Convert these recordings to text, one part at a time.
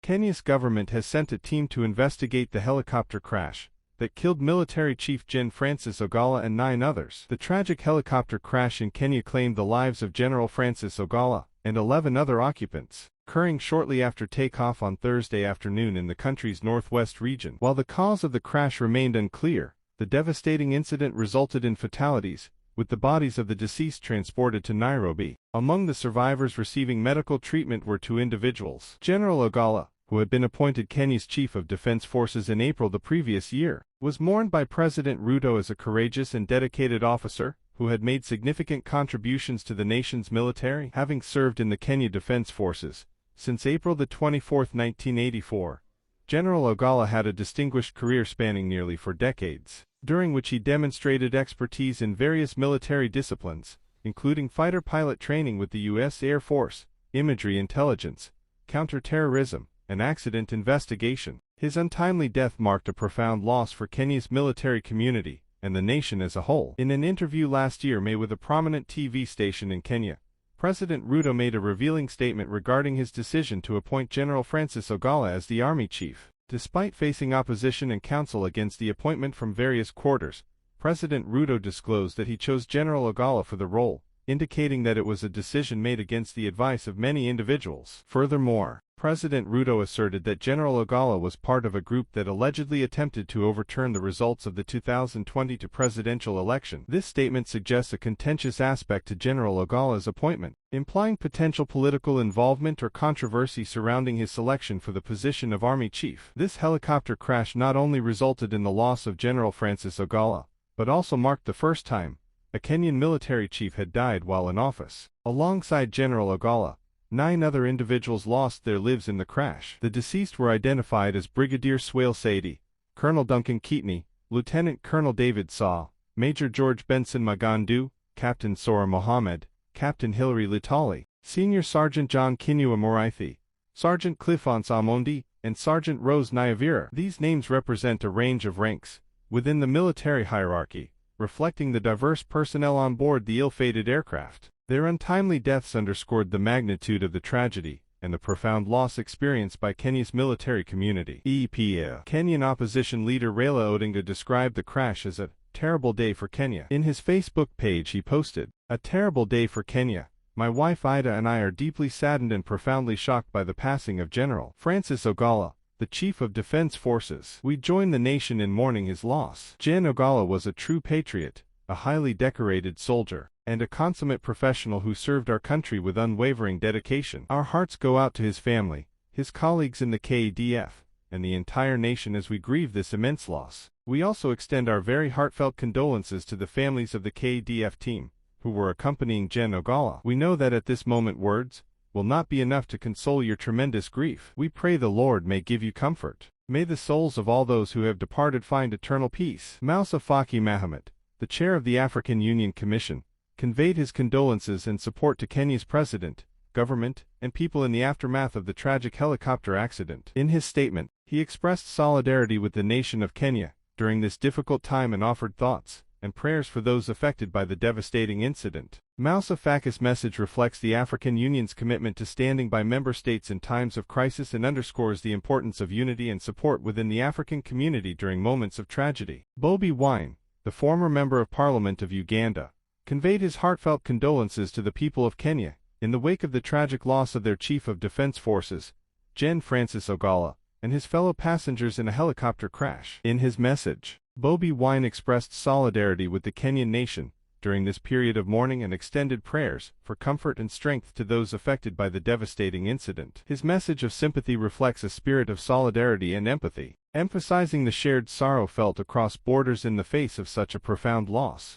Kenya's government has sent a team to investigate the helicopter crash that killed military chief Gen. Francis Ogolla and 9 others. The tragic helicopter crash in Kenya claimed the lives of General Francis Ogolla and 11 other occupants, occurring shortly after takeoff on Thursday afternoon in the country's northwest region. While the cause of the crash remained unclear, the devastating incident resulted in fatalities, with the bodies of the deceased transported to Nairobi. Among the survivors receiving medical treatment were 2 individuals. General Ogolla, who had been appointed Kenya's Chief of Defense Forces in April the previous year, was mourned by President Ruto as a courageous and dedicated officer who had made significant contributions to the nation's military, having served in the Kenya Defense Forces since April 24, 1984. General Ogolla had a distinguished career spanning nearly 4 decades, during which he demonstrated expertise in various military disciplines, including fighter pilot training with the U.S. Air Force, imagery intelligence, counterterrorism, and accident investigation. His untimely death marked a profound loss for Kenya's military community and the nation as a whole. In an interview last year May with a prominent TV station in Kenya, President Ruto made a revealing statement regarding his decision to appoint General Francis Ogolla as the army chief. Despite facing opposition and counsel against the appointment from various quarters, President Ruto disclosed that he chose General Ogolla for the role, indicating that it was a decision made against the advice of many individuals. Furthermore, President Ruto asserted that General Ogolla was part of a group that allegedly attempted to overturn the results of the 2022 presidential election. This statement suggests a contentious aspect to General Ogolla's appointment, implying potential political involvement or controversy surrounding his selection for the position of Army Chief. This helicopter crash not only resulted in the loss of General Francis Ogolla, but also marked the first time a Kenyan military chief had died while in office. Alongside General Ogolla, 9 other individuals lost their lives in the crash. The deceased were identified as Brigadier Swale Saidi, Colonel Duncan Keatney, Lieutenant Colonel David Saw, Major George Benson Magandu, Captain Sora Mohammed, Captain Hilary Litali, Senior Sergeant John Kinua Moraithi, Sergeant Clifons Amondi, and Sergeant Rose Nyavira. These names represent a range of ranks within the military hierarchy, reflecting the diverse personnel on board the ill-fated aircraft. Their untimely deaths underscored the magnitude of the tragedy and the profound loss experienced by Kenya's military community. Kenyan opposition leader Raila Odinga described the crash as a terrible day for Kenya. In his Facebook page he posted, "A terrible day for Kenya. My wife Ida and I are deeply saddened and profoundly shocked by the passing of General Francis Ogolla, the Chief of Defense Forces. We join the nation in mourning his loss. Gen. Ogolla was a true patriot, a highly decorated soldier, and a consummate professional who served our country with unwavering dedication. Our hearts go out to his family, his colleagues in the KDF, and the entire nation as we grieve this immense loss. We also extend our very heartfelt condolences to the families of the KDF team, who were accompanying Gen. Ogolla. We know that at this moment words will not be enough to console your tremendous grief. We pray the Lord may give you comfort. May the souls of all those who have departed find eternal peace." Moussa Faki Mahamat, the chair of the African Union Commission, conveyed his condolences and support to Kenya's president, government, and people in the aftermath of the tragic helicopter accident. In his statement, he expressed solidarity with the nation of Kenya during this difficult time and offered thoughts and prayers for those affected by the devastating incident. Moussa Faki's message reflects the African Union's commitment to standing by member states in times of crisis and underscores the importance of unity and support within the African community during moments of tragedy. Bobi Wine, the former member of Parliament of Uganda, conveyed his heartfelt condolences to the people of Kenya in the wake of the tragic loss of their Chief of Defense Forces, Gen. Francis Ogolla, and his fellow passengers in a helicopter crash. In his message, Bobi Wine expressed solidarity with the Kenyan nation during this period of mourning and extended prayers for comfort and strength to those affected by the devastating incident. His message of sympathy reflects a spirit of solidarity and empathy, emphasizing the shared sorrow felt across borders in the face of such a profound loss.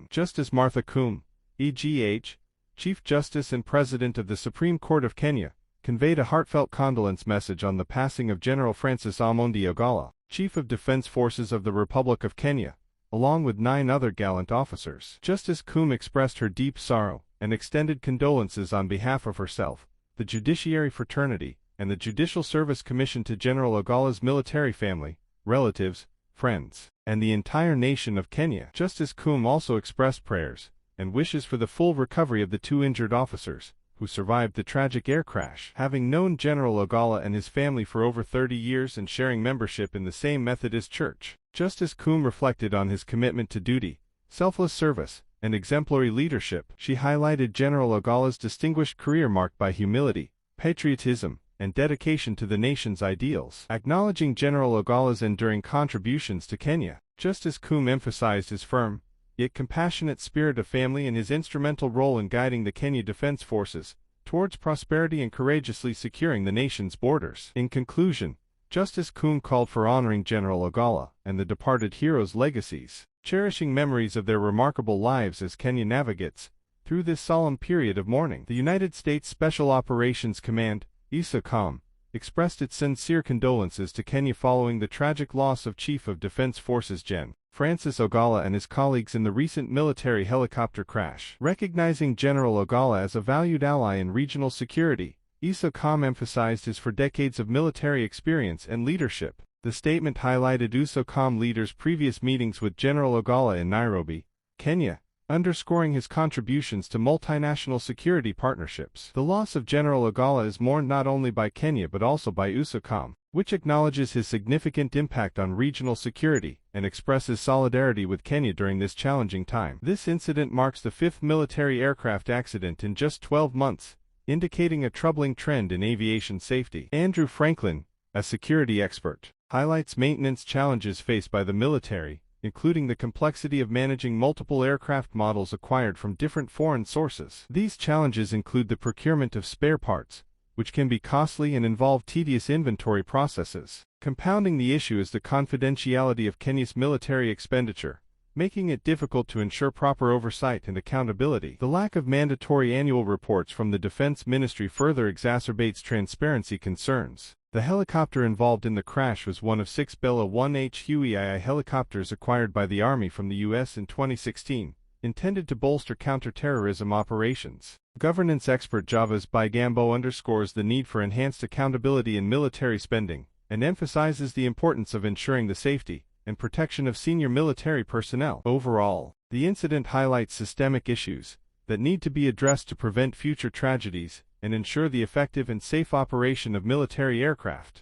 Justice Martha Koome, EGH, Chief Justice and President of the Supreme Court of Kenya, conveyed a heartfelt condolence message on the passing of General Francis Amondi Ogolla, Chief of Defense Forces of the Republic of Kenya, along with 9 other gallant officers. Justice Koome expressed her deep sorrow and extended condolences on behalf of herself, the Judiciary Fraternity, and the Judicial Service Commission to General Ogolla's military family, relatives, friends, and the entire nation of Kenya. Justice Koome also expressed prayers and wishes for the full recovery of the 2 injured officers, who survived the tragic air crash. Having known General Ogolla and his family for over 30 years and sharing membership in the same Methodist Church, Justice Koome reflected on his commitment to duty, selfless service, and exemplary leadership. She highlighted General Ogolla's distinguished career marked by humility, patriotism, and dedication to the nation's ideals. Acknowledging General Ogolla's enduring contributions to Kenya, Justice Koome emphasized his firm, yet compassionate spirit of family and his instrumental role in guiding the Kenya Defense Forces towards prosperity and courageously securing the nation's borders. In conclusion, Justice Koome called for honoring General Ogolla and the departed heroes' legacies, cherishing memories of their remarkable lives as Kenya navigates through this solemn period of mourning. The United States Special Operations Command, USACOM, expressed its sincere condolences to Kenya following the tragic loss of Chief of Defense Forces Gen. Francis Ogolla and his colleagues in the recent military helicopter crash. Recognizing General Ogolla as a valued ally in regional security, USACOM emphasized his for decades of military experience and leadership. The statement highlighted USACOM leaders' previous meetings with General Ogolla in Nairobi, Kenya, underscoring his contributions to multinational security partnerships. The loss of General Ogolla is mourned not only by Kenya but also by USACOM, which acknowledges his significant impact on regional security and expresses solidarity with Kenya during this challenging time. This incident marks the fifth military aircraft accident in just 12 months, indicating a troubling trend in aviation safety. Andrew Franklin, a security expert, highlights maintenance challenges faced by the military, including the complexity of managing multiple aircraft models acquired from different foreign sources. These challenges include the procurement of spare parts, which can be costly and involve tedious inventory processes. Compounding the issue is the confidentiality of Kenya's military expenditure, making it difficult to ensure proper oversight and accountability. The lack of mandatory annual reports from the Defense Ministry further exacerbates transparency concerns. The helicopter involved in the crash was one of 6 Bella 1H Huey helicopters acquired by the Army from the U.S. in 2016, intended to bolster counter-terrorism operations. Governance expert Javas Bigambo underscores the need for enhanced accountability in military spending, and emphasizes the importance of ensuring the safety and protection of senior military personnel. Overall, the incident highlights systemic issues that need to be addressed to prevent future tragedies and ensure the effective and safe operation of military aircraft.